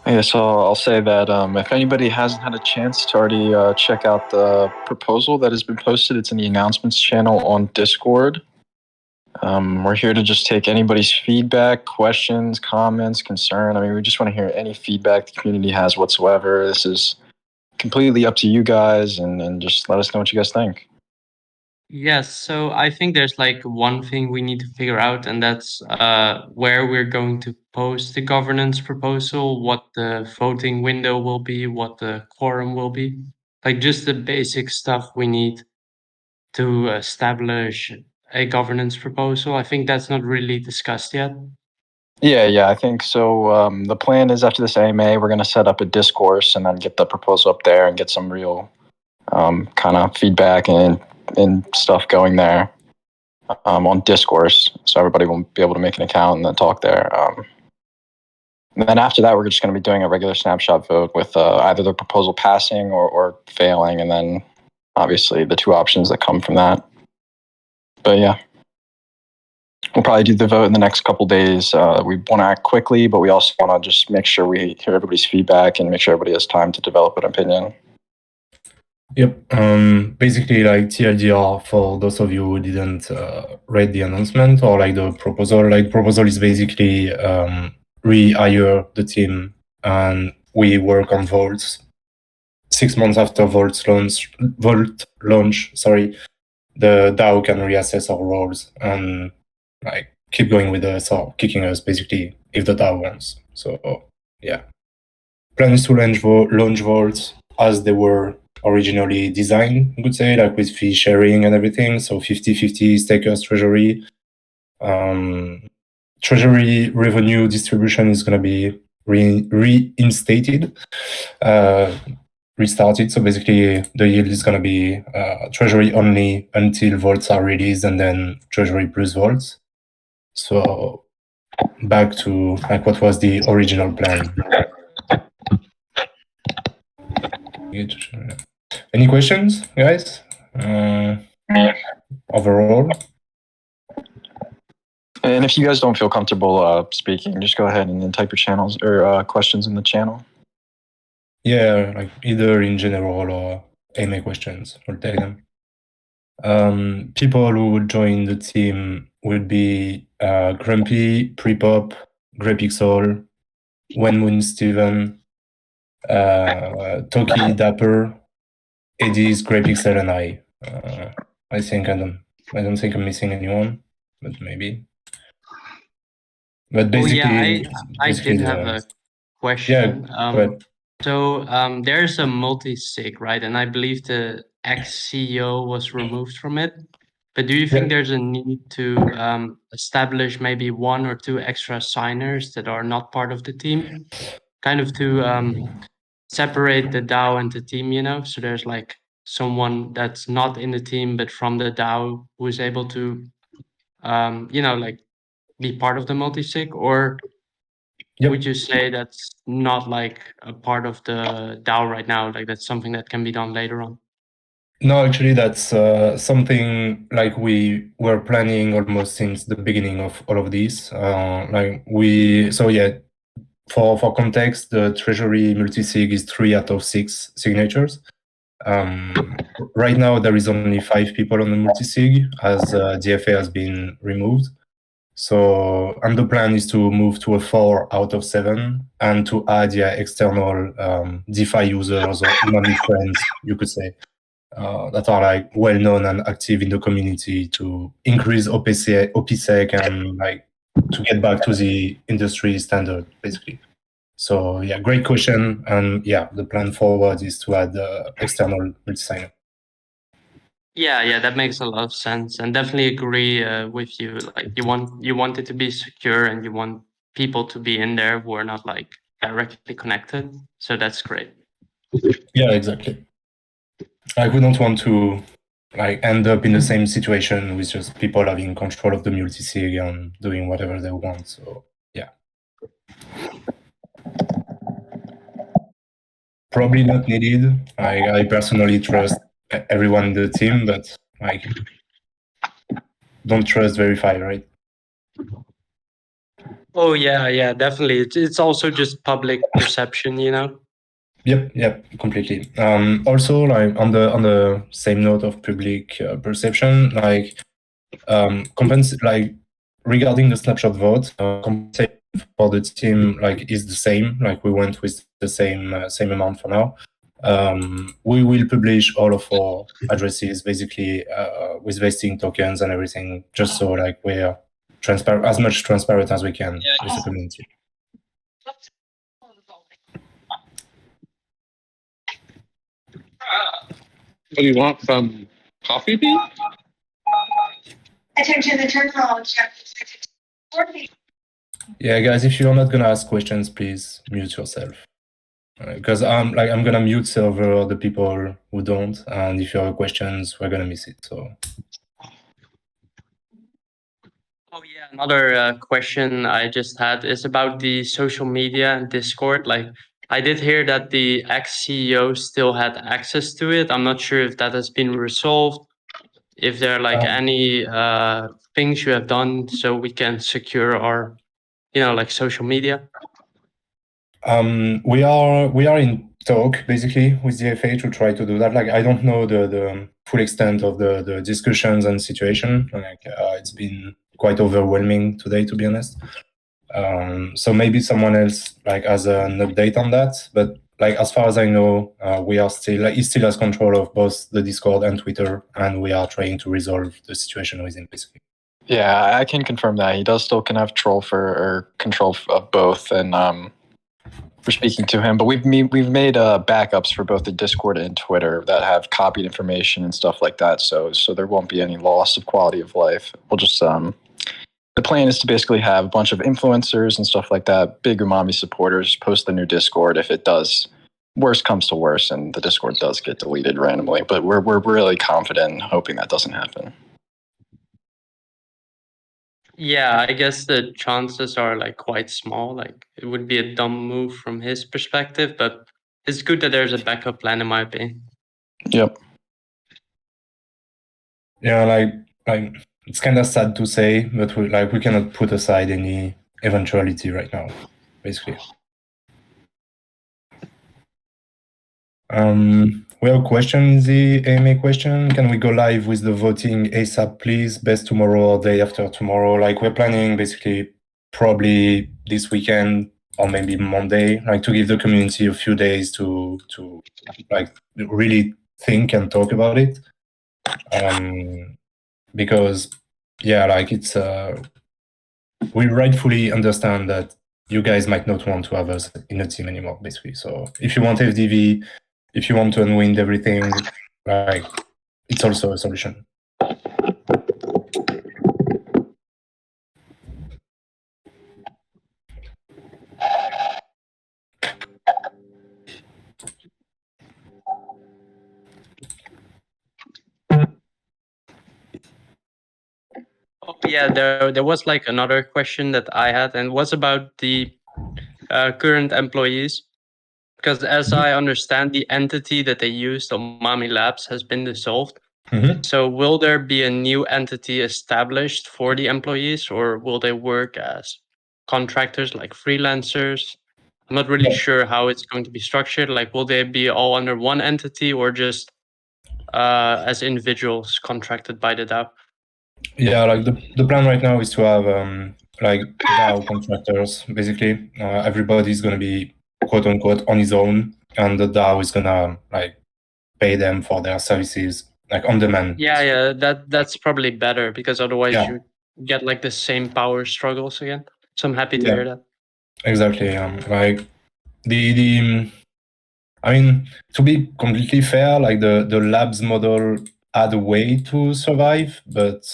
Yeah, so I'll say that if anybody hasn't had a chance to already check out the proposal that has been posted, it's in the announcements channel on Discord. We're here to just take anybody's feedback, questions, comments, concern. I mean, we just want to hear any feedback the community has whatsoever. This is completely up to you guys, and just let us know what you guys think. Yes, so I think there's like one thing we need to figure out, and that's where we're going to post the governance proposal, what the voting window will be, what the quorum will be. Like just the basic stuff we need to establish a governance proposal. I think that's not really discussed yet. Yeah, I think so. The plan is after this AMA, we're going to set up a discourse and then get the proposal up there and get some real kind of feedback and stuff going there on discourse, so everybody will be able to make an account and then talk there. And then after that, we're just going to be doing a regular snapshot vote with either the proposal passing or failing, and then obviously the two options that come from that. But yeah, we'll probably do the vote in the next couple days. We want to act quickly, but we also want to just make sure we hear everybody's feedback and make sure everybody has time to develop an opinion. Yep. Basically, like TLDR for those of you who didn't read the announcement or like the proposal. Like proposal is basically rehire the team and we work on vaults. 6 months after vault launch, the DAO can reassess our roles and like keep going with us or kicking us basically if the DAO wants. So yeah, plan is to launch vaults as they were originally designed, I would say, like with fee sharing and everything. So 50-50 stakers treasury. Treasury revenue distribution is going to be reinstated, restarted. So basically the yield is going to be treasury only until vaults are released and then treasury plus vaults. So back to like what was the original plan. Any questions, guys? Overall? And if you guys don't feel comfortable speaking, just go ahead and then type your channels or questions in the channel. Yeah, like either in general or AMA questions, I'll take them. People who would join the team would be Grumpy, Prepop, Greypixel, Wenmoon Steven, Toki, Dapper, Eddie's, Greypixel, and I. I don't think I'm missing anyone, but maybe. But basically, I did have a question. Yeah, so there's a multi-sig, right? And I believe the ex-CEO was removed from it. But do you think there's a need to establish maybe one or two extra signers that are not part of the team? Kind of to separate the DAO and the team, you know? So there's like someone that's not in the team, but from the DAO who is able to, like be part of the multi-sig? Or would you say that's not like a part of the DAO right now? Like that's something that can be done later on? No, actually, that's something like we were planning almost since the beginning of all of these. For context, the Treasury multisig is 3 out of 6 signatures. Right now, there is only 5 people on the multisig as DFA has been removed. So, and the plan is to move to a 4 out of 7 and to add external DeFi users or money friends, you could say, that are like well-known and active in the community to increase OPSEC and like to get back to the industry standard, basically. So yeah, great question. And yeah, the plan forward is to add external multi-signer. Yeah, that makes a lot of sense, and definitely agree with you. Like you want it to be secure, and you want people to be in there who are not like directly connected. So that's great. Yeah, exactly. Like we don't want to like end up in the same situation with just people having control of the multi-sig and doing whatever they want. So yeah. Probably not needed. I personally trust everyone in the team, but like don't trust verify, right? Oh yeah, definitely. It's also just public perception, you know. Yep, completely. Also, like on the same note of public perception, like like regarding the snapshot vote, compensation for the team like is the same. Like we went with the same amount for now. We will publish all of our addresses basically with vesting tokens and everything, just so like we're transparent, as much transparent as we can with the community. What do you want from Coffee Bean? Attention, the terminal object. Yeah, guys, if you're not gonna ask questions, please mute yourself. Because I'm gonna mute server the people who don't, and if you have questions, we're gonna miss it. So. Oh yeah, another question I just had is about the social media and Discord. Like, I did hear that the ex-CEO still had access to it. I'm not sure if that has been resolved. If there are like any things you have done so we can secure our, like social media. We are in talk basically with the FA to try to do that. Like I don't know the full extent of the discussions and situation. Like it's been quite overwhelming today, to be honest. So maybe someone else like has an update on that. But like as far as I know, we are still he still has control of both the Discord and Twitter, and we are trying to resolve the situation with him basically. Yeah, I can confirm that he does still can have control of both, and we're speaking to him. But we've made backups for both the Discord and Twitter that have copied information and stuff like that. So there won't be any loss of quality of life. We'll just the plan is to basically have a bunch of influencers and stuff like that, big Umami supporters, post the new Discord if it does. Worst comes to worst, and the Discord does get deleted randomly. But we're really confident and hoping that doesn't happen. Yeah, I guess the chances are like quite small. Like it would be a dumb move from his perspective, but it's good that there's a backup plan in my opinion. Yep. Yeah, like it's kind of sad to say, but we cannot put aside any eventuality right now, basically. We have a question, the AMA question. Can we go live with the voting ASAP, please? Best tomorrow or day after tomorrow? Like we're planning basically probably this weekend or maybe Monday, like to give the community a few days to like really think and talk about it. Because yeah, like it's we rightfully understand that you guys might not want to have us in a team anymore, basically. So if you want FDV, if you want to unwind everything, like it's also a solution. Oh, yeah, there was like another question that I had, and was about the current employees. Because as I understand, the entity that they used on Mami Labs has been dissolved. Mm-hmm. So will there be a new entity established for the employees, or will they work as contractors like freelancers? I'm not really sure how it's going to be structured. Like, will they be all under one entity or just as individuals contracted by the DAO? Yeah, like the plan right now is to have like DAO contractors. Basically, everybody's gonna be quote unquote on his own, and the DAO is gonna like pay them for their services like on demand. Yeah, that's probably better, because otherwise you get like the same power struggles again. So I'm happy to hear that. Exactly. Like the I mean, to be completely fair, like the labs model had a way to survive, but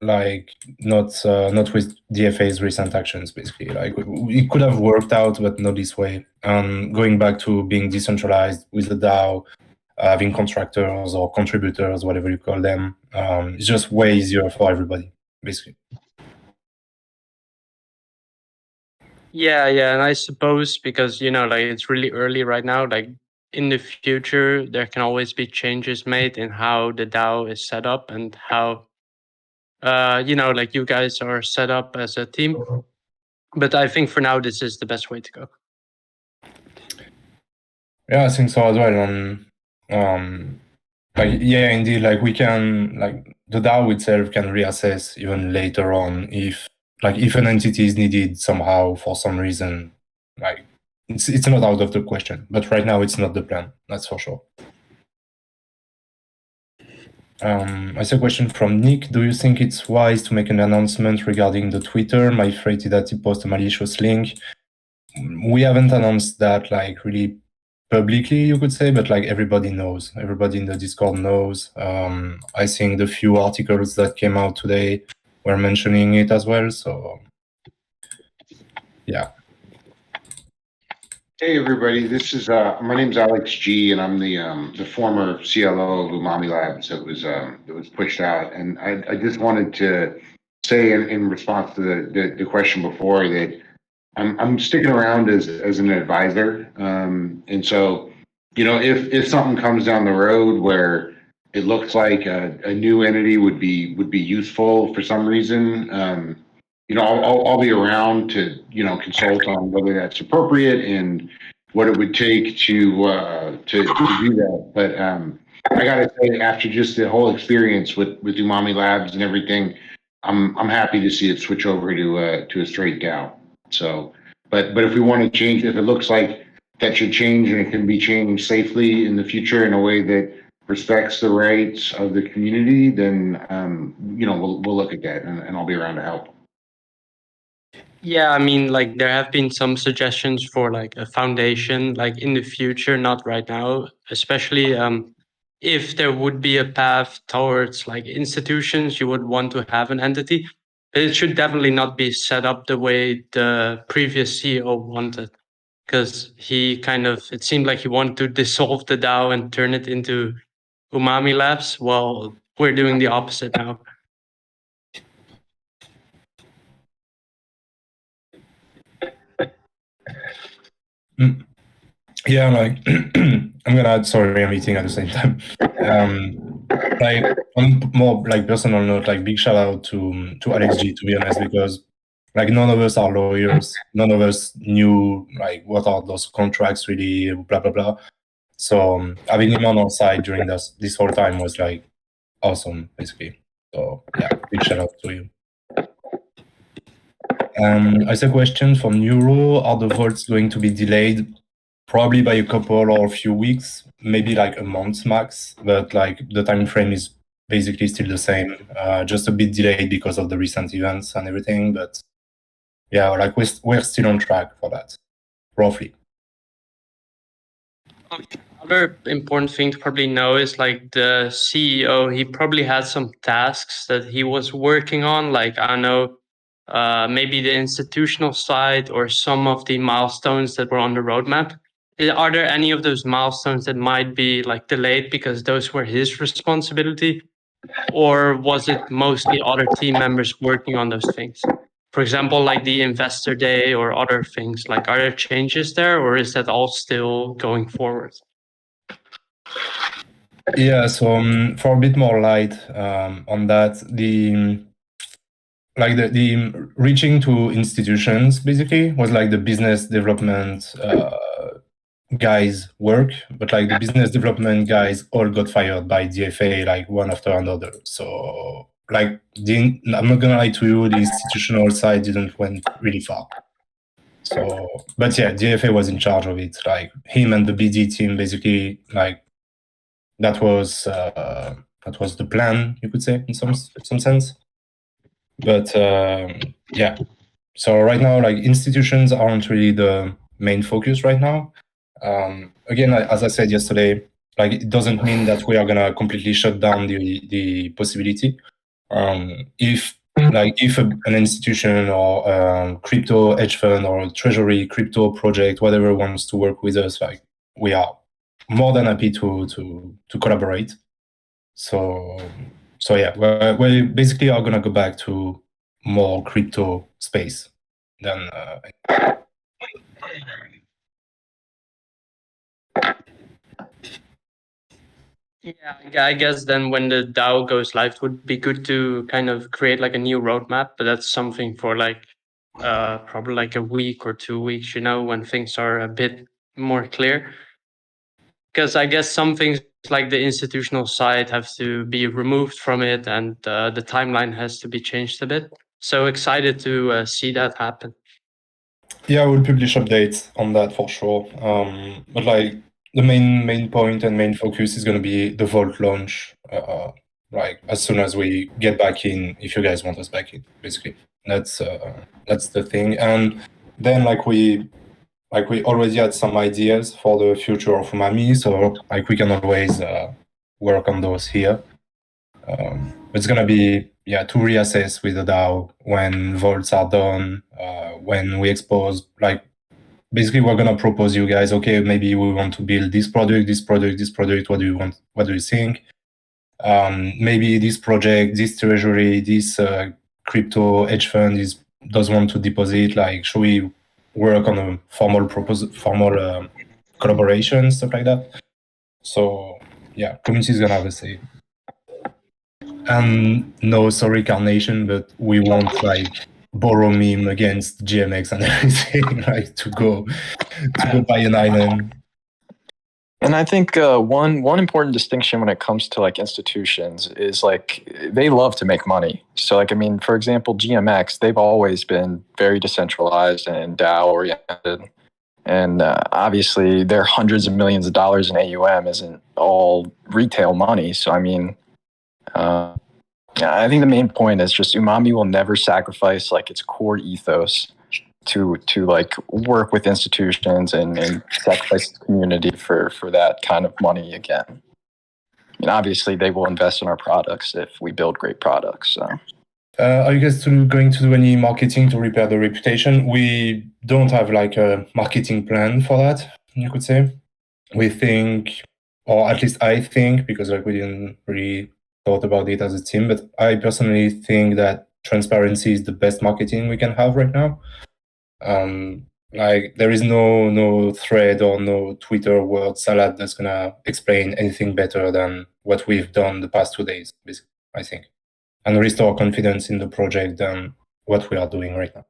like not with DFA's recent actions. Basically, like it could have worked out, but not this way. Going back to being decentralized with the DAO, having contractors or contributors, whatever you call them, it's just way easier for everybody, basically. Yeah, and I suppose because like it's really early right now, like in the future there can always be changes made in how the DAO is set up and how like you guys are set up as a team. But I think for now, this is the best way to go. Yeah, I think so as well. Yeah, indeed, like we can, like the DAO itself can reassess even later on if an entity is needed somehow for some reason. Like it's not out of the question, but right now it's not the plan. That's for sure. I see a question from Nick. Do you think it's wise to make an announcement regarding the Twitter? My afraid that he post a malicious link. We haven't announced that like really publicly, you could say, but like everybody knows. Everybody in the Discord knows. I think the few articles that came out today were mentioning it as well. So yeah. Hey everybody, this is my name's Alex G, and I'm the former CLO of Umami Labs that was pushed out. And I just wanted to say in response to the question before that I'm sticking around as an advisor. And so, you know, if something comes down the road where it looks like a new entity would be useful for some reason, you know, I'll be around to, you know, consult on whether that's appropriate and what it would take to do that. But I gotta say, after just the whole experience with Umami Labs and everything, I'm happy to see it switch over to a straight DAO. So, but if we want to change, if it looks like that should change and it can be changed safely in the future in a way that respects the rights of the community, then you know, we'll look at that, and I'll be around to help. Yeah, I mean, like there have been some suggestions for like a foundation, like in the future, not right now, especially if there would be a path towards like institutions, you would want to have an entity. But it should definitely not be set up the way the previous CEO wanted, because he kind of, it seemed like he wanted to dissolve the DAO and turn it into Umami Labs. Well, we're doing the opposite now. Yeah, like I'm gonna add. Sorry, I'm eating at the same time. Like on more like personal note, like big shout out to Alex G, to be honest, because like none of us are lawyers, none of us knew like what are those contracts really, blah blah blah. So having him on our side during this whole time was like awesome, basically. So yeah, big shout out to you. I see a question from Neuro. Are the votes going to be delayed? Probably by a couple or a few weeks, maybe like a month max, but like the time frame is basically still the same, just a bit delayed because of the recent events and everything. But yeah, like we're still on track for that, roughly. Other important thing to probably know is like the CEO, he probably had some tasks that he was working on, like I don't know, maybe the institutional side or some of the milestones that were on the roadmap. Are there any of those milestones that might be like delayed because those were his responsibility? Or was it mostly other team members working on those things? For example, like the investor day or other things, like are there changes there or is that all still going forward? Yeah, so for a bit more light on that, the reaching to institutions basically was like the business development guys work, but like the business development guys all got fired by DFA like one after another. So like I'm not gonna lie to you, the institutional side didn't went really far. So but yeah, DFA was in charge of it, like him and the BD team basically, like that was the plan, you could say, in some sense. But yeah, so right now like institutions aren't really the main focus right now. Again, as I said yesterday, like it doesn't mean that we are gonna completely shut down the possibility. If an institution or crypto hedge fund or treasury crypto project, whatever wants to work with us, like we are more than happy to collaborate. So yeah, we basically are gonna go back to more crypto space than. Yeah, I guess then when the DAO goes live, it would be good to kind of create like a new roadmap, but that's something for like probably like a week or 2 weeks, when things are a bit more clear. Because I guess some things like the institutional side have to be removed from it, and the timeline has to be changed a bit. So excited to see that happen. Yeah, we'll publish updates on that for sure. But like the main point and main focus is going to be the Vault launch. Like as soon as we get back in, if you guys want us back in, basically that's the thing. And then like we already had some ideas for the future of Umami, so like we can always work on those here. It's gonna be to reassess with the DAO when vaults are done, when we expose, like basically we're gonna propose you guys, okay, maybe we want to build this product, what do you want, what do you think? Maybe this project, this treasury, this crypto hedge fund does want to deposit, like should we work on a formal collaboration, stuff like that. So yeah, community is gonna have a say. And no, sorry, Carnation, but we won't like borrow meme against GMX and everything, like to go buy an island. And I think one important distinction when it comes to like institutions is like they love to make money. So like, I mean, for example, GMX, they've always been very decentralized and DAO oriented. And obviously their hundreds of millions of dollars in AUM isn't all retail money. So, I mean, I think the main point is just Umami will never sacrifice like its core ethos to like work with institutions and sacrifice the community for that kind of money again. And obviously they will invest in our products if we build great products. So. Are you guys going to do any marketing to repair the reputation? We don't have like a marketing plan for that, you could say. We think, or at least I think, because like we didn't really thought about it as a team, but I personally think that transparency is the best marketing we can have right now. Like there is no thread or no Twitter word salad that's gonna explain anything better than what we've done the past 2 days, basically, I think, and restore confidence in the project than what we are doing right now.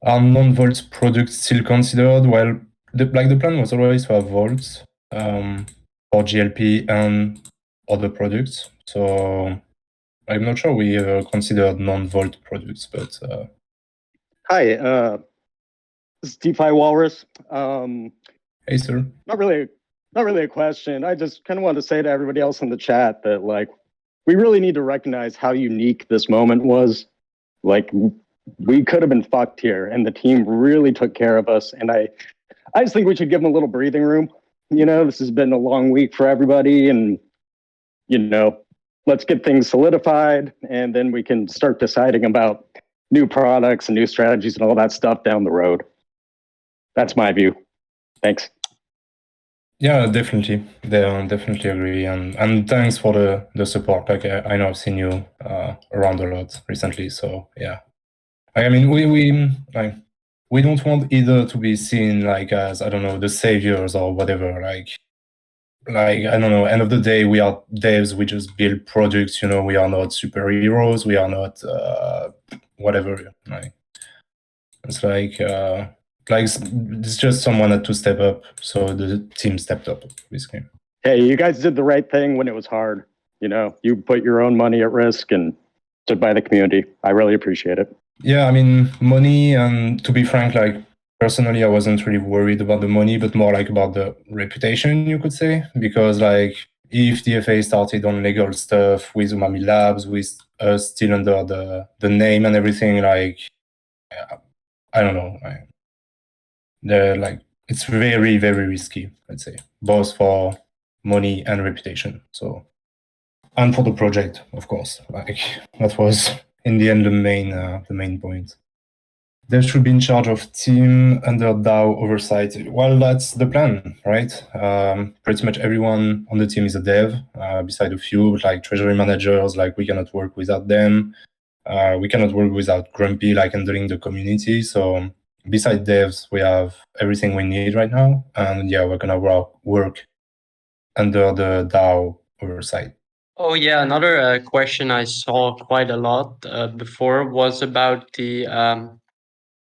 Are non-vault products still considered? Well, the plan was always to have vaults for GLP and other products. So I'm not sure we ever considered non-vault products, but Hi, this is DeFi Walrus. Hey, sir. Not really a question. I just kind of wanted to say to everybody else in the chat that like we really need to recognize how unique this moment was. Like we could have been fucked here, and the team really took care of us. And I just think we should give them a little breathing room. This has been a long week for everybody, and let's get things solidified, and then we can start deciding about new products and new strategies and all that stuff down the road. That's my view. Thanks. Yeah, definitely. Definitely agree. And thanks for the support. Like I know I've seen you around a lot recently. So yeah. I mean we don't want either to be seen like as, I don't know, the saviors or whatever. Like I don't know, end of the day we are devs, we just build products, we are not superheroes, we are not whatever. Like it's like it's just someone had to step up, so the team stepped up, basically. Hey, you guys did the right thing when it was hard. You put your own money at risk and stood by the community. I really appreciate it. Yeah, I mean, money, and to be frank, like personally, I wasn't really worried about the money, but more like about the reputation, you could say, because like if DFA started on legal stuff with Umami Labs, with us still under the name and everything, like I don't know. It's very, very risky, I'd say, both for money and reputation. So, and for the project, of course. Like that was in the end the main point. They should be in charge of team under DAO oversight. Well, that's the plan, right? Pretty much everyone on the team is a dev, beside a few, like treasury managers. Like we cannot work without them. We cannot work without Grumpy, like handling the community. So beside devs, we have everything we need right now. And yeah, we're gonna work under the DAO oversight. Oh yeah, another question I saw quite a lot before was about the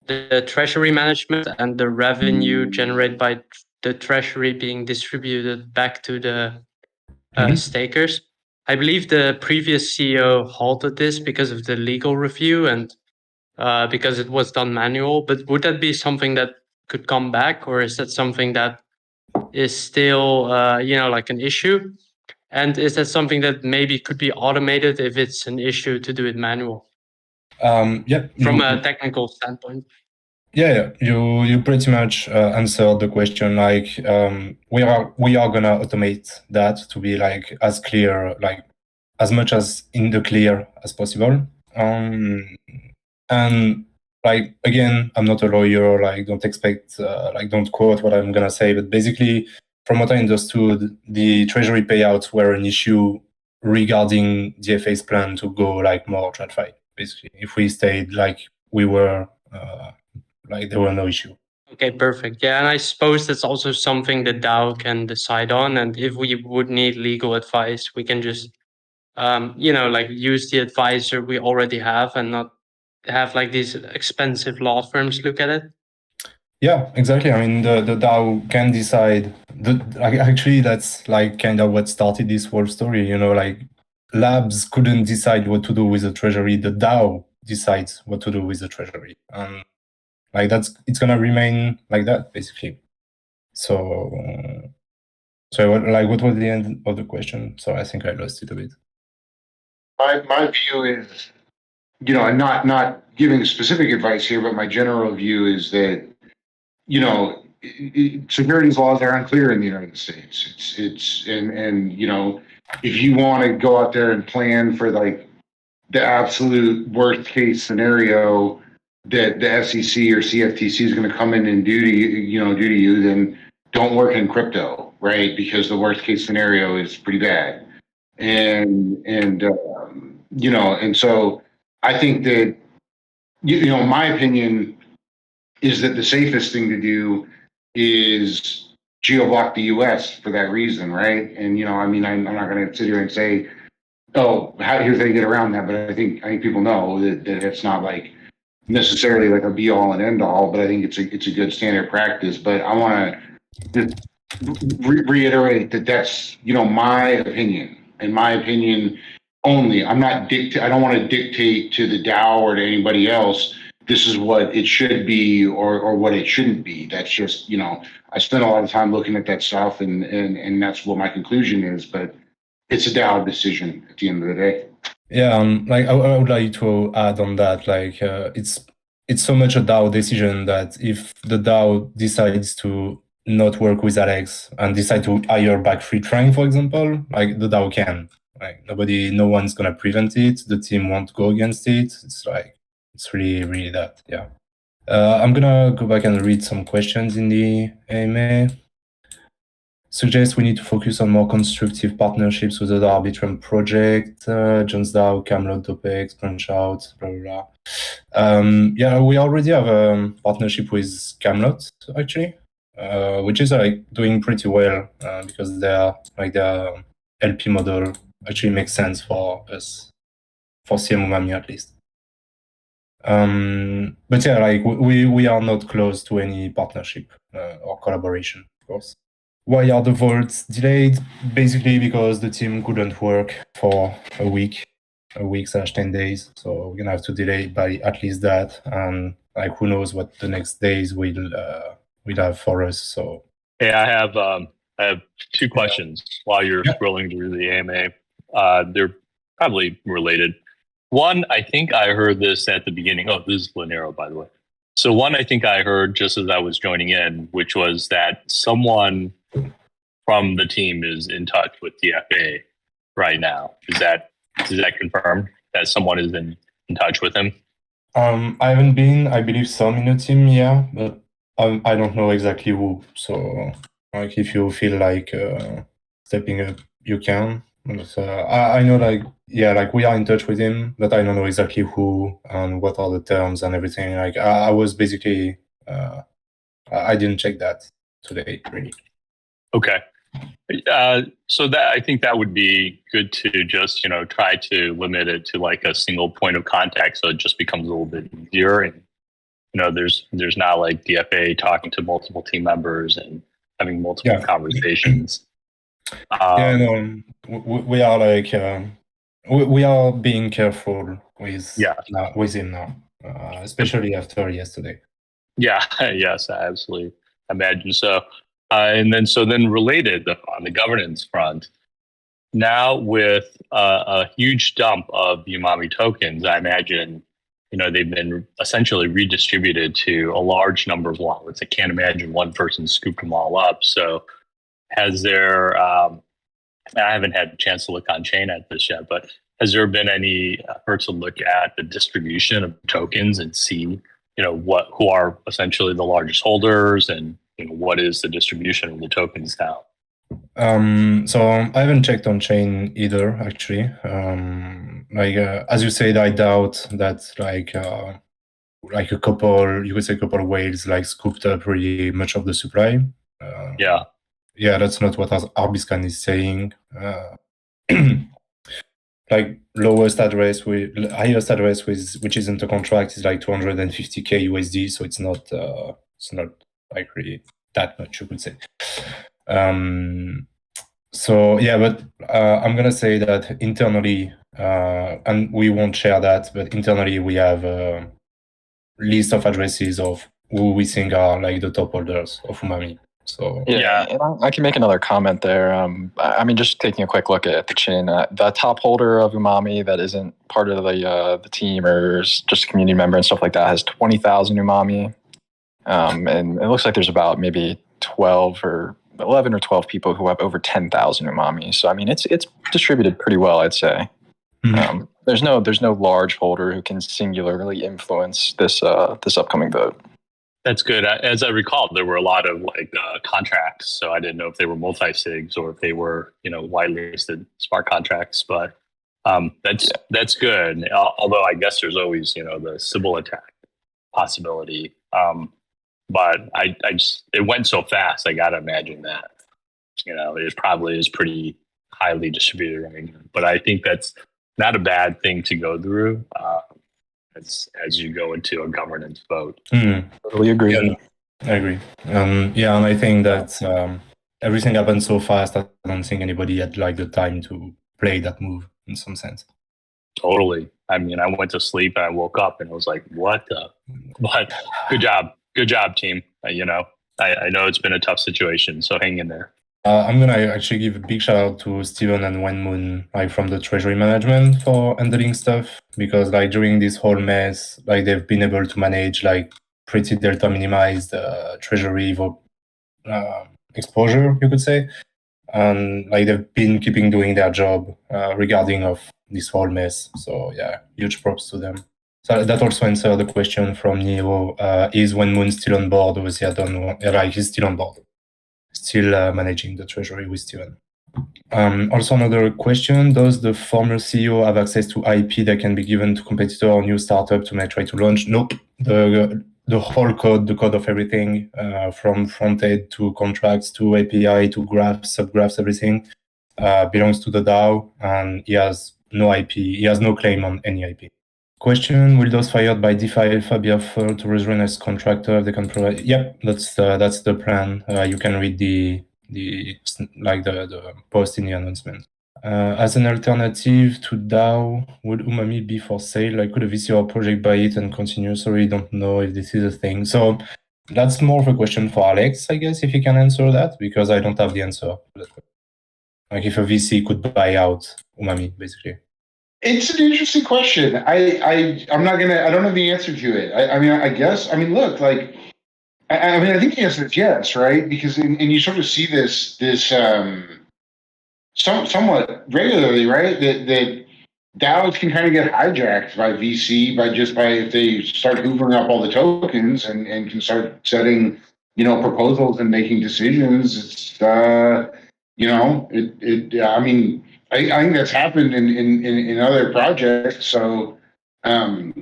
the treasury management and the revenue generated by the treasury being distributed back to the stakers. I believe the previous CEO halted this because of the legal review and because it was done manual. But would that be something that could come back, or is that something that is still, like an issue? And is that something that maybe could be automated if it's an issue to do it manual Yeah. from a technical standpoint? Yeah, you pretty much answered the question. Like, we are gonna automate that to be like as clear, like as much as in the clear as possible. And like again, I'm not a lawyer. Like, don't expect, don't quote what I'm gonna say. But basically, from what I understood, the treasury payouts were an issue regarding DFA's plan to go like more TradFi. Basically, if we stayed like we were. Like there were no issue. Okay, perfect. Yeah, and I suppose that's also something the DAO can decide on. And if we would need legal advice, we can just, use the advisor we already have and not have like these expensive law firms look at it. Yeah, exactly. I mean, the DAO can decide. Actually, that's like kind of what started this whole story. You know, like labs couldn't decide what to do with the treasury. The DAO decides what to do with the treasury. Like it's gonna remain like that basically. So what was the end of the question? So I think I lost it a bit. My view is, and not giving specific advice here, but my general view is that, securities laws are unclear in the United States. And if you want to go out there and plan for like the absolute worst case scenario that the SEC or CFTC is going to come in and do to you, then don't work in crypto, right? Because the worst case scenario is pretty bad. And so I think that, my opinion is that the safest thing to do is geo-block the US for that reason, right? And, I'm not going to sit here and say, oh, here's how you get around that. But I think people know that it's not like necessarily like a be all and end all, but I think it's a good standard practice. But I want to just reiterate that that's, my opinion, and my opinion only. I don't want to dictate to the DAO or to anybody else, this is what it should be or what it shouldn't be. That's just, I spent a lot of time looking at that stuff and that's what my conclusion is, but it's a DAO decision at the end of the day. Yeah, like I would like to add on that, like it's so much a DAO decision that if the DAO decides to not work with Alex and decide to hire back free trying, for example, like the DAO can. Like no one's gonna prevent it. The team won't go against it. It's really that. Yeah. I'm gonna go back and read some questions in the AMA. Suggest we need to focus on more constructive partnerships with other Arbitrum project, Jones DAO, Camelot, Topex, Punchout, blah, blah, blah. Yeah, we already have a partnership with Camelot, actually, which is like doing pretty well because their LP model actually makes sense for us, for CM Umami at least. But yeah, like we are not close to any partnership or collaboration, of course. Why are the votes delayed? Basically because the team couldn't work for a week / 10 days. So we're gonna have to delay by at least that. And like who knows what the next days will have for us. So hey, I have two questions while you're scrolling through the AMA. They're probably related. One, I think I heard this at the beginning. Oh, this is Linero, by the way. So one, I think I heard just as I was joining in, which was that someone from the team is in touch with DFA right now. Is that confirmed that someone is in touch with him? I haven't been. I believe some in the team, yeah, but I don't know exactly who. So like if you feel like stepping up, you can. But, I know like we are in touch with him, but I don't know exactly who and what are the terms and everything. Like I was basically I didn't check that today really. Okay. So that I think that would be good to just try to limit it to like a single point of contact, so it just becomes a little bit easier. And there's not like DFA talking to multiple team members and having multiple conversations. We are like we are being careful with him now, especially after yesterday. Yeah, yes, I absolutely imagine so. And then related on the governance front, now with a huge dump of Umami tokens, I imagine they've been essentially redistributed to a large number of wallets. I can't imagine one person scooped them all up. So has there? I haven't had a chance to look on chain at this yet, but has there been any effort to look at the distribution of tokens and see, who are essentially the largest holders and what is the distribution of the tokens now? So I haven't checked on chain either, actually. As you said, I doubt that like a couple, you could say a couple of whales like scooped up really much of the supply. Yeah, that's not what Arbiscan is saying. Like highest address which isn't a contract is like 250k USD, so it's not like really that much, you could say. So yeah, but I'm gonna say that internally, and we won't share that, but internally we have a list of addresses of who we think are like the top holders of Umami. So yeah, and I can make another comment there. I mean, just taking a quick look at the chain, the top holder of Umami that isn't part of the team or is just a community member and stuff like that has 20,000 Umami, and it looks like there's about maybe 11 or 12 people who have over 10,000 Umami. So I mean, it's distributed pretty well, I'd say. Mhm. There's no large holder who can singularly influence this upcoming vote. That's good. As I recall, there were a lot of contracts, so I didn't know if they were multi-sigs or if they were widely listed smart contracts. But that's good. Although I guess there's always the Sybil attack possibility. But it went so fast. I gotta imagine that it probably is pretty highly distributed right now. But I think that's not a bad thing to go through. As you go into a governance vote. Totally agree. Yeah, I agree. And I think that everything happened so fast. I don't think anybody had like the time to play that move in some sense. Totally. I mean, I went to sleep and I woke up and I was like, "What the?" But good job, team. I know it's been a tough situation, so hang in there. I'm gonna actually give a big shout out to Steven and Wenmoon, like from the treasury management, for handling stuff, because like during this whole mess, like they've been able to manage like pretty delta minimized treasury exposure, you could say, and like they've been keeping doing their job regarding of this whole mess. So yeah, huge props to them. So that also answered the question from Neo: is Wenmoon still on board? Obviously, I don't know. Like he's still on board. Still managing the treasury with Steven. Also another question, does the former CEO have access to IP that can be given to competitor or new startup to try to launch? Nope. The whole code, the code of everything, from front-end to contracts to API to graphs, subgraphs, everything, belongs to the DAO, and he has no IP. He has no claim on any IP. Question, will those fired by DeFi Alpha be offered to rejoin as contractor if they can provide? Yep, that's the plan. You can read the post in the announcement. As an alternative to DAO, would Umami be for sale? Like, could a VC or project buy it and continue? Sorry, don't know if this is a thing. So that's more of a question for Alex, I guess, if he can answer that, because I don't have the answer. Like if a VC could buy out Umami, basically. It's an interesting question. I don't know the answer to it. I guess, look, like, I think the answer is yes, right? Because, and you sort of see this somewhat regularly, right? That DAOs can kind of get hijacked by VC by if they start hoovering up all the tokens and can start setting, proposals and making decisions. It's, I think that's happened in other projects. So, I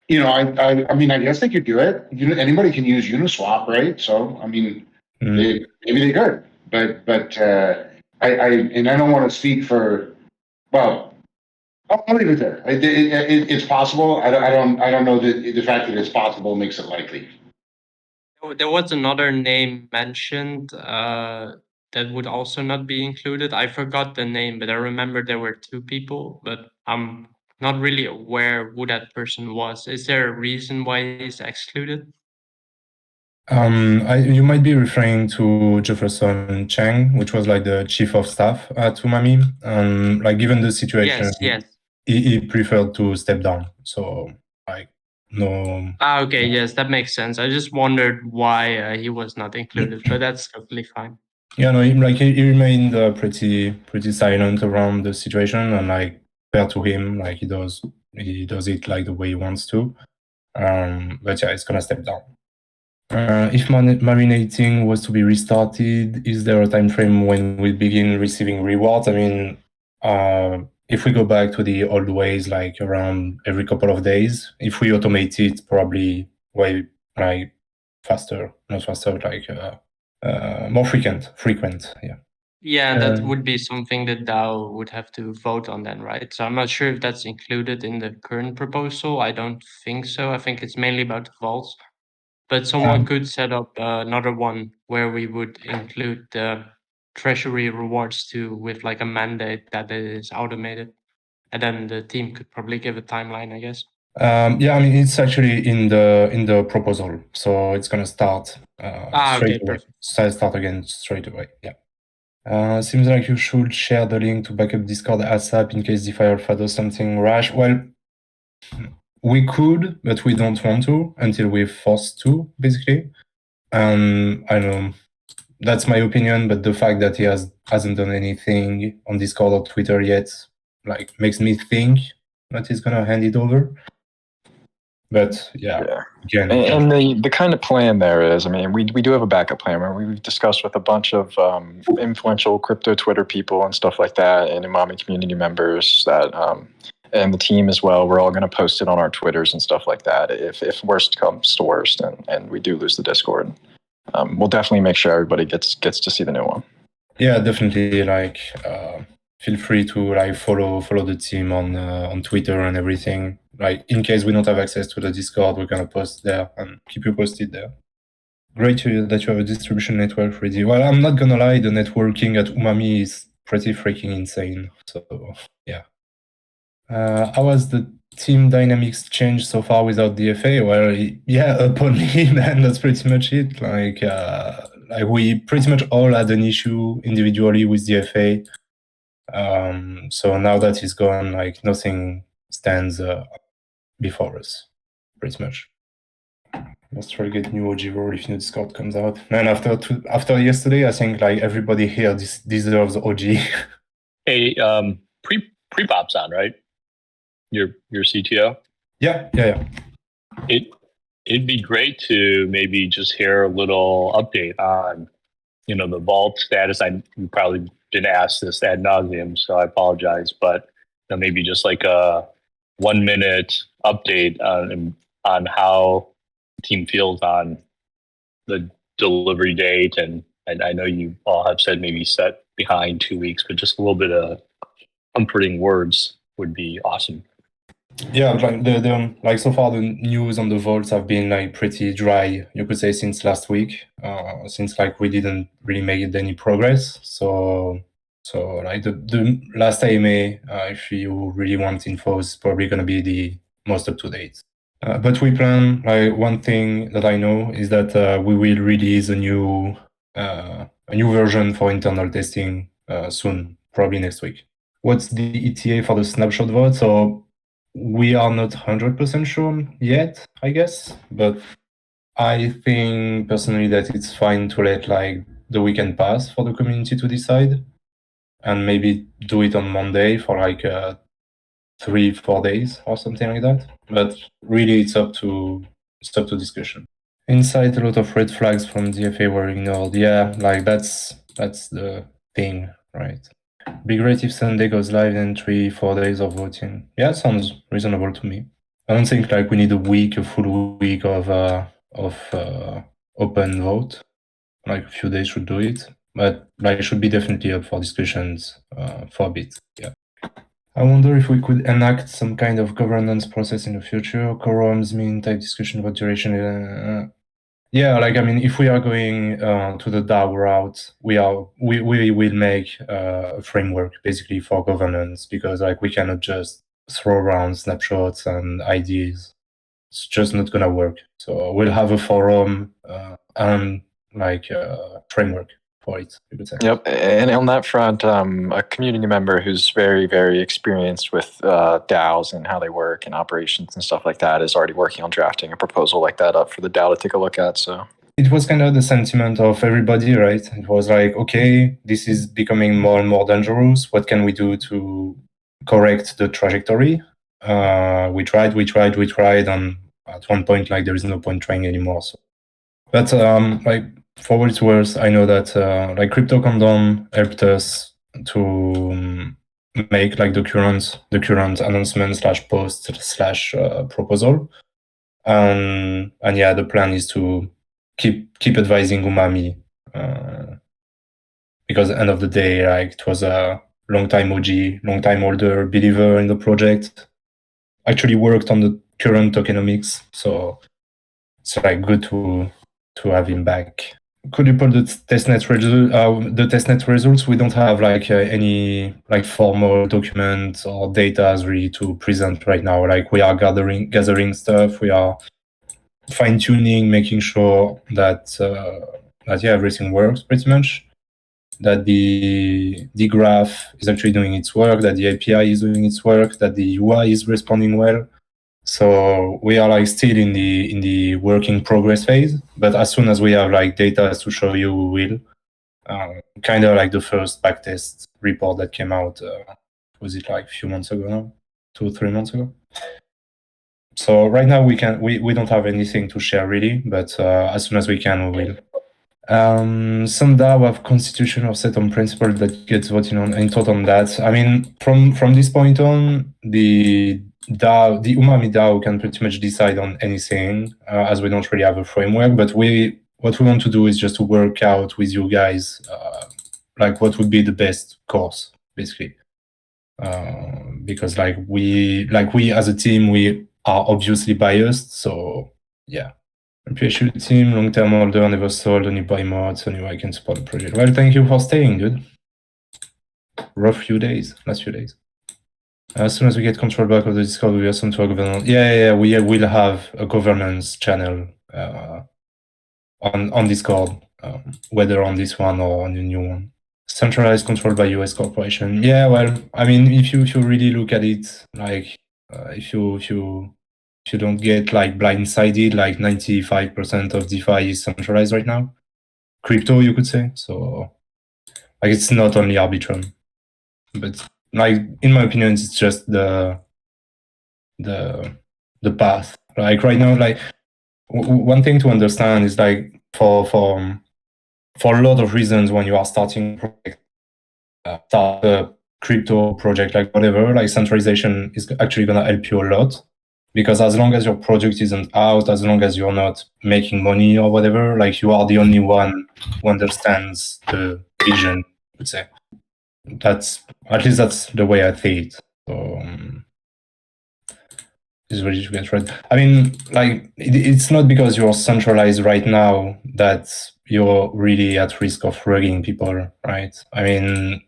guess they could do it. Anybody can use Uniswap, right? So, maybe they could, but I don't want to speak for. Well, I'll leave it there. It's possible. I don't know that the fact that it's possible makes it likely. There was another name mentioned that would also not be included. I forgot the name, but I remember there were two people, but I'm not really aware who that person was. Is there a reason why he's excluded? You might be referring to Jefferson Chang, which was like the chief of staff at Umami. Like given the situation, Yes. he preferred to step down. So like no. Okay, yes, that makes sense. I just wondered why he was not included, but that's totally fine. Yeah, no, he remained pretty silent around the situation, and like fair to him, like he does it like the way he wants to. But yeah, it's gonna step down. If marinating was to be restarted, is there a time frame when we begin receiving rewards? I mean, if we go back to the old ways, like around every couple of days, if we automate it, probably way like faster, not faster, like more frequent. Yeah. Yeah, that would be something that DAO would have to vote on then, right? So I'm not sure if that's included in the current proposal. I don't think so. I think it's mainly about the vaults. But someone could set up another one where we would include the treasury rewards too, with like a mandate that it is automated. And then the team could probably give a timeline, I guess. Yeah, I mean it's actually in the proposal, so it's gonna start straight away. Start again straight away. Yeah. Seems like you should share the link to backup Discord ASAP in case DeFi Alpha does something rash. Well, we could, but we don't want to until we're forced to, basically. I know that's my opinion, but the fact that he hasn't done anything on Discord or Twitter yet, like, makes me think that he's gonna hand it over. But yeah. Again, and the kind of plan there is, I mean, we do have a backup plan where we've discussed with a bunch of influential crypto Twitter people and stuff like that, and Umami community members that and the team as well. We're all going to post it on our Twitters and stuff like that. If worst comes to worst, and we do lose the Discord, we'll definitely make sure everybody gets to see the new one. Yeah, definitely. Like, feel free to like follow the team on Twitter and everything. Like, in case we don't have access to the Discord, we're gonna post there and keep you posted there. Great that you have a distribution network ready. Well, I'm not gonna lie, the networking at Umami is pretty freaking insane. So yeah. How has the team dynamics changed so far without DFA? Well, yeah, upon me, man, that's pretty much it. Like we pretty much all had an issue individually with DFA. So now that he's gone, like, nothing stands before us, pretty much. Let's try to get new OG role if new Discord comes out. Man, after yesterday, I think like everybody here deserves OG. Hey, pre-pop's on, right? Your CTO? Yeah. It'd be great to maybe just hear a little update on, the vault status. I probably been asked this ad nauseum, so I apologize, but maybe just like a 1 minute update on how the team feels on the delivery date. And I know you all have said maybe set behind 2 weeks, but just a little bit of comforting words would be awesome. Yeah, like so far the news on the vaults have been like pretty dry, you could say, since last week. Since like we didn't really make any progress. So like the last AMA, if you really want info, is probably gonna be the most up to date. But we plan, like, one thing that I know is that we will release a new version for internal testing soon, probably next week. What's the ETA for the snapshot vote? So we are not 100% sure yet, I guess, but I think personally that it's fine to let like the weekend pass for the community to decide, and maybe do it on Monday for like 3-4 days or something like that. But really, it's up to discussion. Inside, a lot of red flags from DFA were ignored. Yeah, like that's the thing, right? Be great if Sunday goes live in 3-4 days of voting. Yeah, sounds reasonable to me. I don't think like we need a full week of open vote. Like a few days should do it, but like it should be definitely up for discussions for a bit. Yeah. I wonder if we could enact some kind of governance process in the future. Quorums, mean type discussion about duration. Yeah, like I mean, if we are going to the DAO route, we will make a framework basically for governance, because like we cannot just throw around snapshots and ideas. It's just not gonna work. So we'll have a forum and like a framework for it, you could say. Yep. And on that front, a community member who's very, very experienced with DAOs and how they work and operations and stuff like that is already working on drafting a proposal like that up for the DAO to take a look at. So it was kind of the sentiment of everybody, right? It was like, okay, this is becoming more and more dangerous. What can we do to correct the trajectory? We tried, and at one point, like there is no point trying anymore. So, but like for what it's worth, I know that like Crypto Condom helped us to make like the current announcement / post / proposal, and yeah, the plan is to keep advising Umami, because at the end of the day, like it was a long time OG, long time older believer in the project. Actually worked on the current tokenomics, so it's like good to have him back. Could you put the testnet results? We don't have like any like formal document or data really to present right now. Like we are gathering stuff. We are fine tuning, making sure that yeah, everything works pretty much. That the graph is actually doing its work. That the API is doing its work. That the UI is responding well. So we are like still in the work in progress phase, but as soon as we have like data to show you, we will. Kind of like the first backtest report that came out, was it like a few months ago now? 2 or 3 months ago? So right now we don't have anything to share really, but as soon as we can, we will. Some DAO have constitution or set on principle that gets voted on and taught on that. I mean, from this point on, the Umami DAO can pretty much decide on anything, as we don't really have a framework. But what we want to do is just to work out with you guys, like what would be the best course, basically. Because like we as a team, we are obviously biased. So yeah. Appreciate team, long-term holder, never sold, only buy mods, only I can support the project. Well, thank you for staying, dude. Last few days. As soon as we get control back of the Discord, we have some to our governance. Yeah, we will have a governance channel on Discord, whether on this one or on the new one. Centralized control by US corporation. Yeah, well, I mean, if you really look at it, like if you don't get like blindsided, like 95% of DeFi is centralized right now. Crypto, you could say. So like it's not only Arbitrum, but like in my opinion, it's just the path. Like right now, like one thing to understand is like for a lot of reasons, when you are starting a project, start a crypto project, like whatever, like centralization is actually gonna help you a lot. Because as long as your project isn't out, as long as you're not making money or whatever, like you are the only one who understands the vision, I would say. That's the way I see it. So it's ready to get right. I mean, like it's not because you're centralized right now that you're really at risk of rugging people, right? I mean,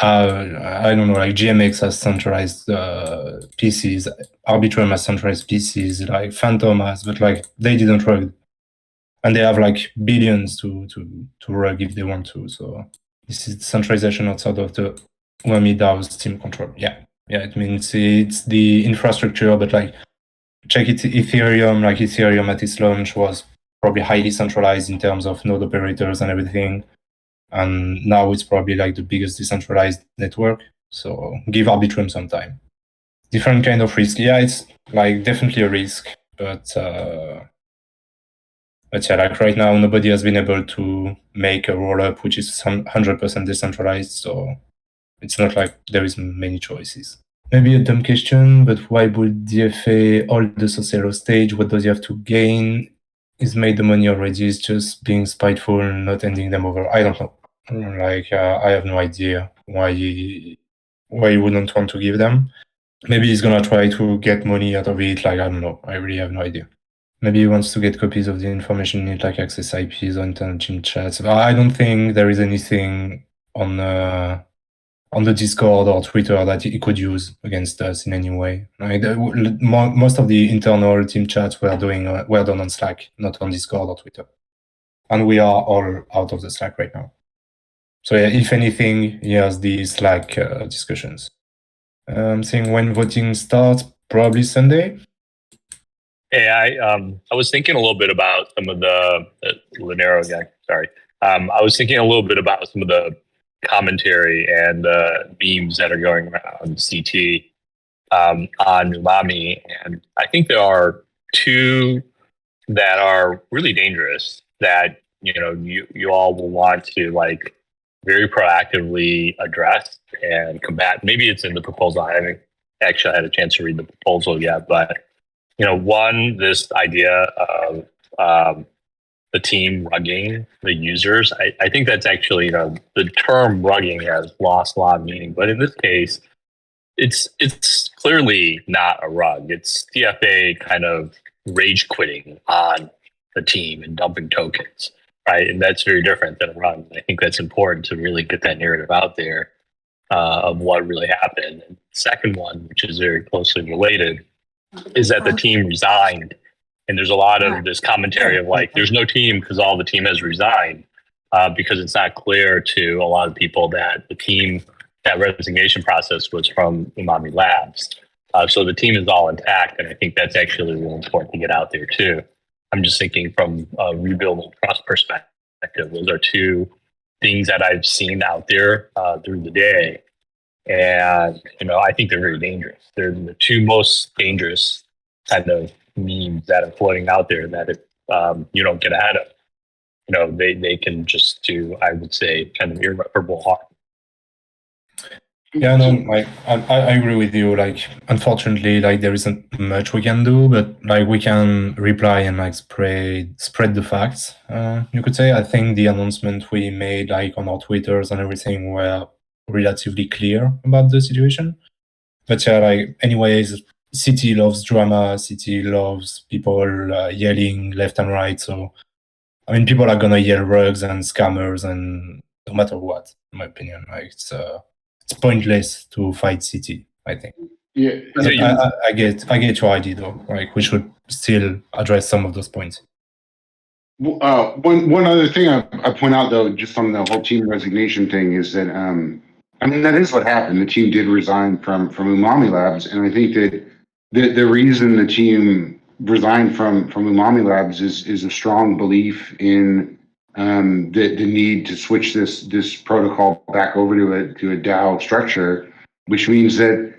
I don't know, like GMX has centralized PCs, Arbitrum has centralized PCs, like Phantom has, but like they didn't rug, and they have like billions to rug if they want to. So this is centralization outside of the Umami DAO's team control. Yeah, it means it's the infrastructure, but like check it, Ethereum, like Ethereum at its launch was probably highly centralized in terms of node operators and everything. And now it's probably like the biggest decentralized network. So give Arbitrum some time. Different kind of risk. Yeah, it's like definitely a risk, but yeah, like right now nobody has been able to make a roll up which is 100% decentralized. So it's not like there is many choices. Maybe a dumb question, but why would DFA hold the Socielo stage? What does he have to gain? He's made the money already. It's just being spiteful, not handing them over. I don't know. Like I have no idea why why he wouldn't want to give them. Maybe he's gonna try to get money out of it. Like, I don't know. I really have no idea. Maybe he wants to get copies of the information in it, like access IPs or internet team chats. I don't think there is anything on the Discord or Twitter that he could use against us in any way. Like, most of the internal team chats were done on Slack, not on Discord or Twitter. And we are all out of the Slack right now. So yeah, if anything, he has the Slack discussions. Saying when voting starts, probably Sunday. Hey, I was thinking a little bit about some of the Linero guy. Sorry, I was thinking a little bit about some of the commentary and the memes that are going around CT on Umami, and I think there are two that are really dangerous that you all will want to like very proactively address and combat. Maybe it's in the proposal. I haven't actually had a chance to read the proposal yet, but one, this idea of the team rugging the users. I think that's actually, the term rugging has lost a lot of meaning, but in this case, it's clearly not a rug. It's CFA kind of rage quitting on the team and dumping tokens, right? And that's very different than a rug. I think that's important to really get that narrative out there of what really happened. And second one, which is very closely related, is that the team resigned. And there's a lot of this commentary of like, there's no team because all the team has resigned, because it's not clear to a lot of people that the team, that resignation process was from Umami Labs. So the team is all intact. And I think that's actually really important to get out there too. I'm just thinking from a rebuild and trust perspective, those are two things that I've seen out there through the day. And, I think they're very dangerous. They're the two most dangerous kind of memes that are floating out there that if you don't get ahead of, they can just do, I would say, kind of irreparable harm. Yeah, no, like I agree with you. Like, unfortunately, like there isn't much we can do, but like we can reply and like spread the facts. You could say. I think the announcement we made, like on our Twitters and everything, were relatively clear about the situation. But yeah, like anyways, City loves drama. City loves people yelling left and right. So, I mean, people are gonna yell rugs and scammers, and no matter what, in my opinion, like it's pointless to fight City, I think. Yeah, I get your idea though. Like we should still address some of those points. one other thing I point out though, just on the whole team resignation thing, is that I mean that is what happened. The team did resign from Umami Labs, and I think that the reason the team resigned from Umami Labs is a strong belief in the need to switch this protocol back over to a DAO structure, which means that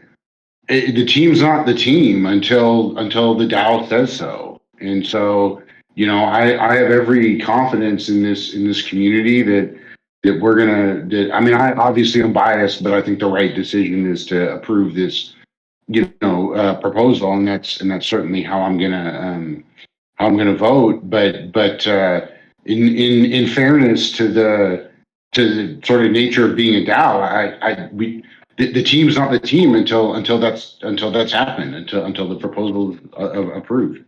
the team's not the team until the DAO says so. And so, I have every confidence in this community that we're gonna. I mean, I obviously am biased, but I think the right decision is to approve this, proposal, and that's certainly how I'm gonna vote. But in fairness to the sort of nature of being a DAO, the team's not the team until that's happened, until the proposal is approved.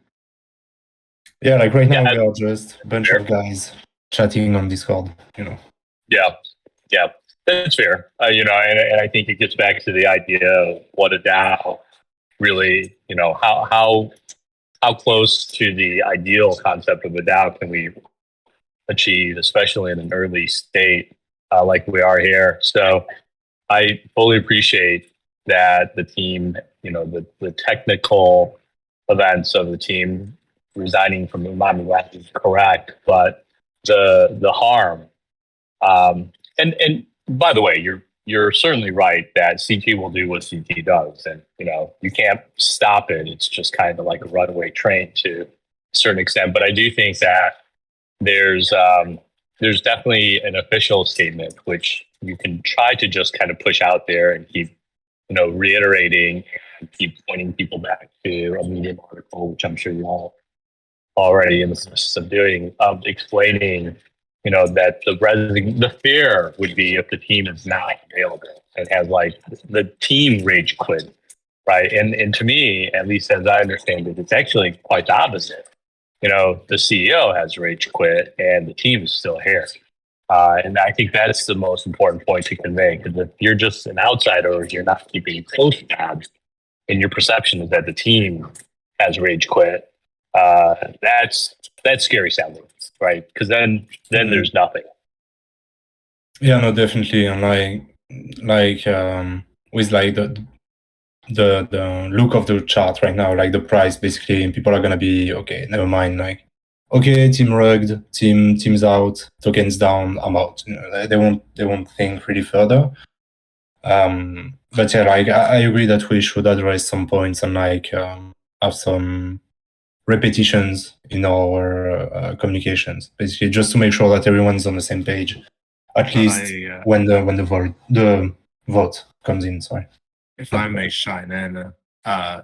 Yeah, like right now we are just a bunch of guys chatting on Discord. Yeah, that's fair. And I think it gets back to the idea of what a DAO really, how close to the ideal concept of a DAO can we achieve, especially in an early state like we are here. So I fully appreciate that the team, the technical events of the team resigning from Umami Labs is correct, but the harm, and by the way, you're certainly right that CT will do what CT does, and you can't stop it. It's just kind of like a runaway train to a certain extent. But I do think that there's definitely an official statement which you can try to just kind of push out there and keep reiterating and keep pointing people back to a Medium article, which I'm sure you all already in the process of doing, explaining that the fear would be if the team is not available. and has like the team rage quit, right? And to me, at least as I understand it, it's actually quite the opposite. You know, the CEO has rage quit and the team is still here. And I think that's the most important point to convey, because if you're just an outsider or you're not keeping close tabs and your perception is that the team has rage quit, that's scary sounding, right? Because then there's nothing. Yeah, no, definitely. And with like the look of the chart right now, like the price, basically, people are gonna be okay. Never mind. Like, okay, team rugged, teams out, tokens down, I'm out. You know, they won't think really further. But yeah, like I agree that we should address some points and like have some repetitions in our communications, basically, just to make sure that everyone's on the same page. At least when the vote comes in. Sorry. If I may chime in, I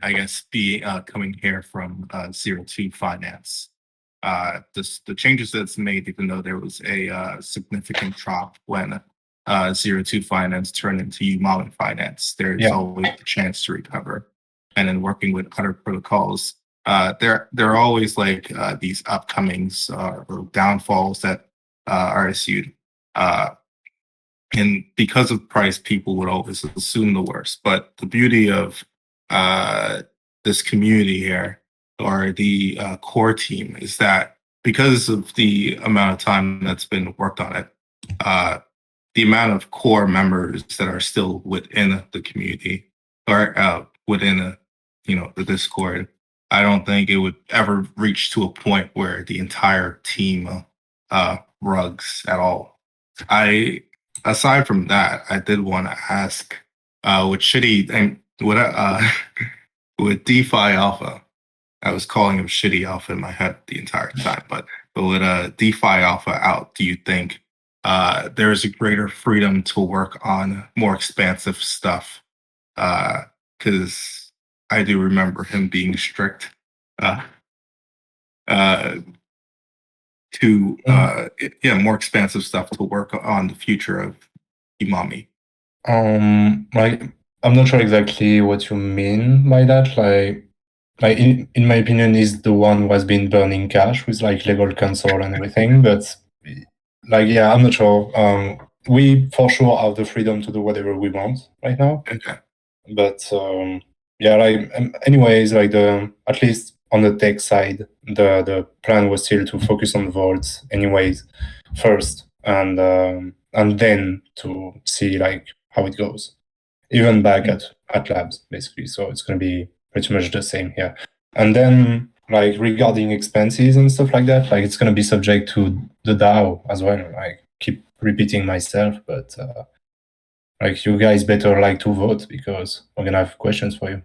guess coming here from 02 Finance, the changes that's made, even though there was a significant drop when 02 Finance turned into Umami Finance, there's always a chance to recover. And then working with other protocols, there are always like these upcomings or downfalls that are issued. And because of price, people would always assume the worst. But the beauty of this community here, or the core team, is that because of the amount of time that's been worked on it, the amount of core members that are still within the community or within the Discord, I don't think it would ever reach to a point where the entire team rugs at all. Aside from that, I did want to ask, with DeFi Alpha, I was calling him Shitty Alpha in my head the entire time, but with DeFi Alpha out, do you think there is a greater freedom to work on more expansive stuff? Because I do remember him being strict to more expansive stuff to work on the future of Umami. Like, I'm not sure exactly what you mean by that. Like in my opinion, is the one who has been burning cash with like legal console and everything. But like, yeah, I'm not sure. We for sure have the freedom to do whatever we want right now. Okay. But yeah, like anyways, like at least on the tech side, the plan was still to focus on vaults anyways first, and then to see like how it goes, even back at labs basically. So it's going to be pretty much the same here. And then like regarding expenses and stuff like that, like it's going to be subject to the DAO as well. Like keep repeating myself, but like you guys better like to vote, because we're going to have questions for you.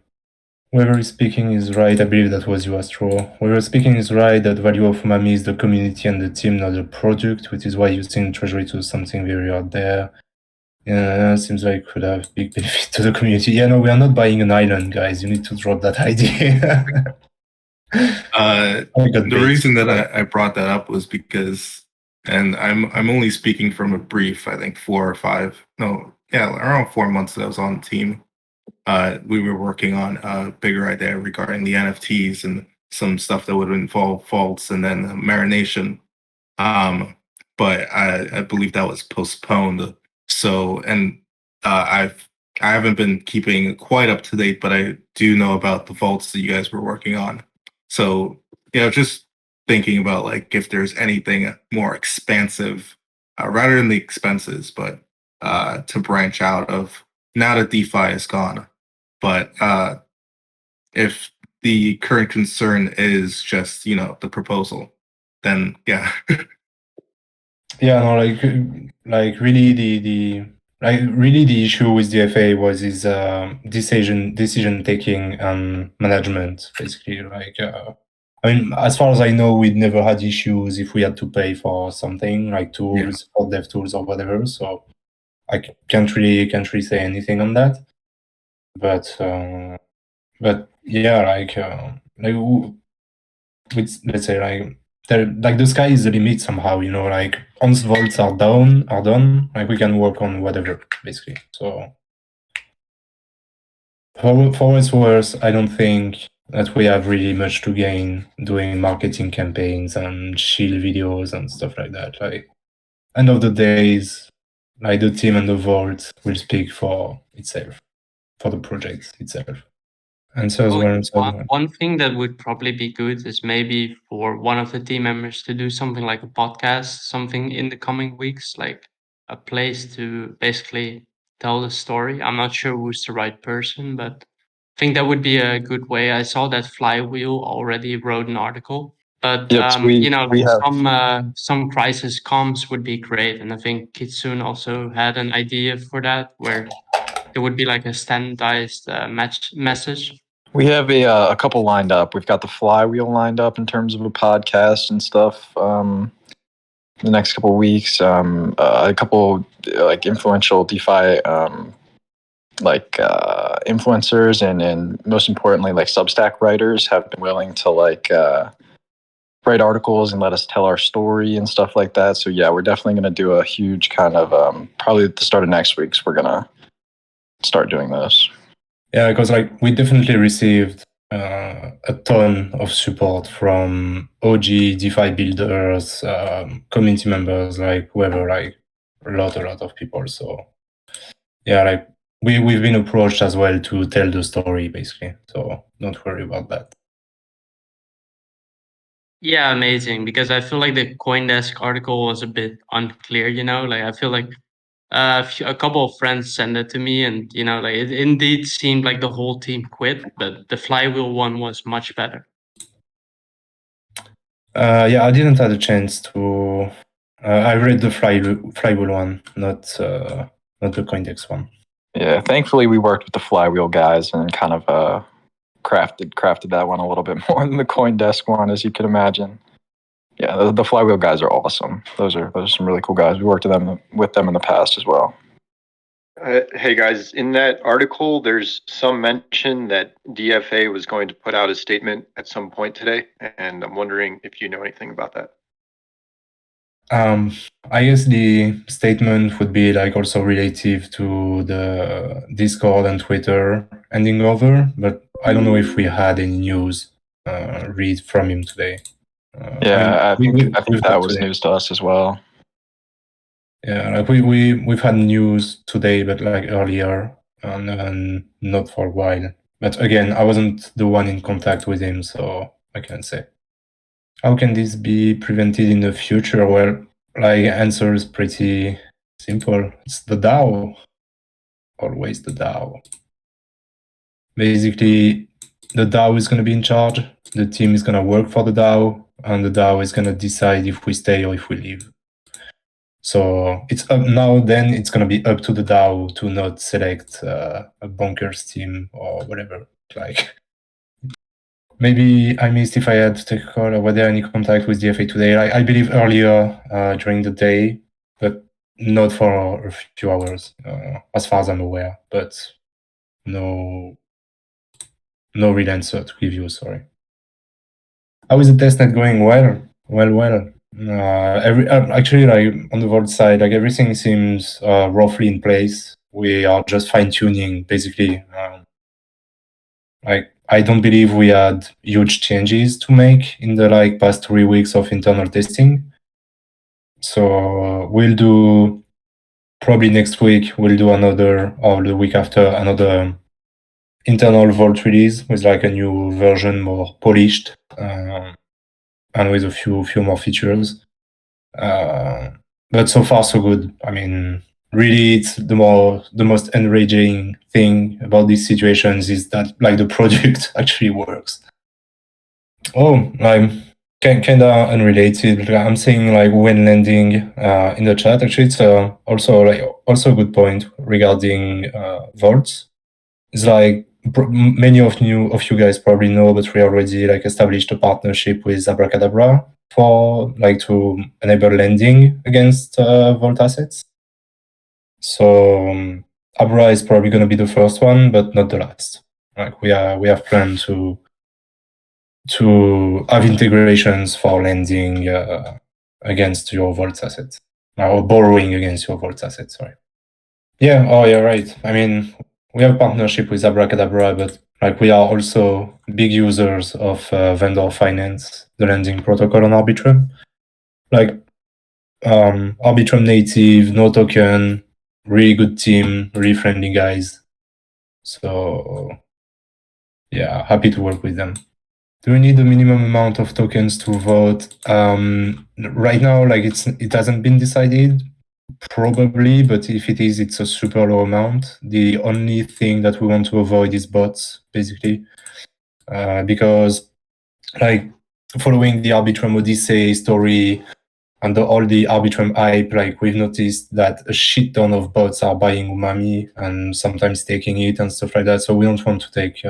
Whoever is speaking is right. I believe that was you, Astro. Whoever is speaking is right. That value of Umami is the community and the team, not the product, which is why using Treasury to something very out there. Yeah, seems like could have big benefit to the community. Yeah, no, we are not buying an island, guys. You need to drop that idea. The reason that I brought that up was because, and I'm only speaking from a brief, I think around 4 months that I was on the team. We were working on a bigger idea regarding the NFTs and some stuff that would involve faults and then marination. But I believe that was postponed. So, and I haven't been keeping quite up to date, but I do know about the vaults that you guys were working on. So, just thinking about like if there's anything more expansive, rather than the expenses, but to branch out of now that DeFi is gone. But if the current concern is just, the proposal, then yeah. Yeah, no, like really the issue with DFA was his decision taking and management, basically. Like, I mean, as far as I know, we'd never had issues if we had to pay for something like tools or dev tools or whatever. So I can't really say anything on that. But yeah, let's say like like the sky is the limit somehow, you know, like once vaults are done, like we can work on whatever basically. So for what's worse, I don't think that we have really much to gain doing marketing campaigns and chill videos and stuff like that. Like end of the days, like the team and the vault will speak for itself, for the project itself. And so as well. One thing that would probably be good is maybe for one of the team members to do something like a podcast, something in the coming weeks, like a place to basically tell the story. I'm not sure who's the right person, but I think that would be a good way. I saw that Flywheel already wrote an article, but Yes, you know, we have. some crisis comms would be great, and I think Kitsune also had an idea for that, where there would be like a standardized message. We have a couple lined up. We've got the Flywheel lined up in terms of a podcast and stuff. The next couple of weeks, a couple like influential DeFi influencers and most importantly like Substack writers have been willing to write articles and let us tell our story and stuff like that. So yeah, we're definitely going to do a huge kind of probably at the start of next week. So we're gonna start doing this. Yeah, because like we definitely received a ton of support from OG DeFi builders, community members, like whoever, like a lot of people. So yeah, like we've been approached as well to tell the story basically. So don't worry about that. Yeah, amazing. Because I feel like the CoinDesk article was a bit unclear. You know, like I feel like a couple of friends sent it to me, and you know, like it indeed seemed like the whole team quit, but the Flywheel one was much better. Yeah, I didn't have a chance to. I read the Flywheel one, not the CoinDesk one. Yeah, thankfully we worked with the Flywheel guys and kind of crafted that one a little bit more than the CoinDesk one, as you can imagine. Yeah, the Flywheel guys are awesome. Those are some really cool guys. We worked with them in the past as well. Hey guys, in that article, there's some mention that DFA was going to put out a statement at some point today, and I'm wondering if you know anything about that. I guess the statement would be like also relative to the Discord and Twitter ending over, but I don't know if we had any news read from him today. I think that was news to us as well. Yeah, like we've had news today, but like earlier, and not for a while. But again, I wasn't the one in contact with him, so I can't say. How can this be prevented in the future? Well, like answer is pretty simple. It's the DAO. Always the DAO. Basically, the DAO is going to be in charge. The team is going to work for the DAO, and the DAO is going to decide if we stay or if we leave. So it's up now, then it's going to be up to the DAO to not select a bonkers team or whatever. Like, maybe I missed if I had to take a call or were there any contact with DFA today. I believe earlier during the day, but not for a few hours, as far as I'm aware. But no real answer to give you, sorry. How is the testnet going? Well. Actually, like on the Vault side, like everything seems roughly in place. We are just fine tuning, basically. Like I don't believe we had huge changes to make in the past 3 weeks of internal testing. So we'll do probably next week. We'll do another, or the week after, another internal Vault release with like a new version, more polished. And with a few more features. But so far so good. I mean, really, it's the most enraging thing about these situations is that like the project actually works. Oh, I'm kind of unrelated. I'm saying like when landing in the chat. Actually, it's also a good point regarding vaults. It's like many of you guys probably know, but we already like established a partnership with Abracadabra for like to enable lending against vault assets. So Abra is probably going to be the first one, but not the last. Like we have planned to to have integrations for lending against your vault assets, or borrowing against your vault assets. Sorry. Yeah. Oh, yeah. Right. I mean, we have a partnership with Abracadabra, but like we are also big users of vendor finance, the lending protocol on Arbitrum. Like Arbitrum native, no token, really good team, really friendly guys. So yeah, happy to work with them. Do we need a minimum amount of tokens to vote? Right now, like it hasn't been decided. Probably, but if it is, it's a super low amount. The only thing that we want to avoid is bots, basically, because like following the Arbitrum Odyssey story and all the Arbitrum hype, like we've noticed that a shit ton of bots are buying Umami and sometimes taking it and stuff like that. So we don't want to take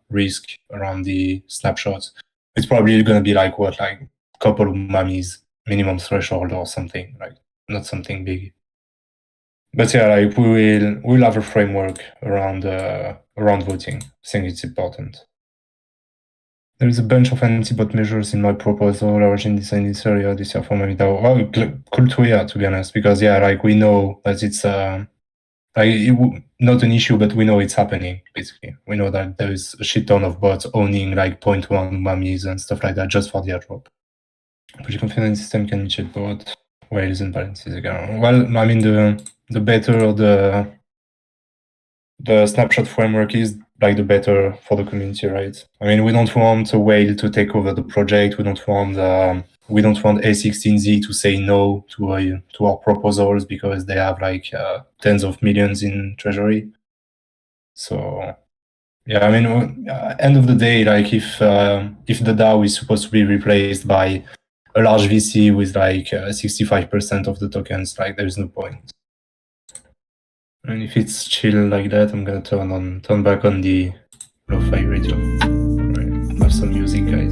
risk around the snapshots. It's probably going to be like what, like a couple Umamis minimum threshold or something, like not something big. But yeah, like we'll have a framework around voting. I think it's important. There is a bunch of anti-bot measures in my proposal. Origin design this area this year for Umami DAO. Well, cool to hear, to be honest, because yeah, like we know that it's not an issue, but we know it's happening. Basically, we know that there is a shit ton of bots owning like 0.1 Umamis and stuff like that just for the airdrop. Pretty confident system can check bot whales and balances again. Well, I mean the better the snapshot framework is, like the better for the community, right? I mean, we don't want a whale to take over the project. We don't want A16Z to say no to our proposals because they have like tens of millions in treasury. So yeah, I mean, end of the day, like if the DAO is supposed to be replaced by a large VC with like 65% of the tokens, like there's no point. And if it's chill like that, I'm gonna turn back on the lo-fi radio. Alright, have some music, guys.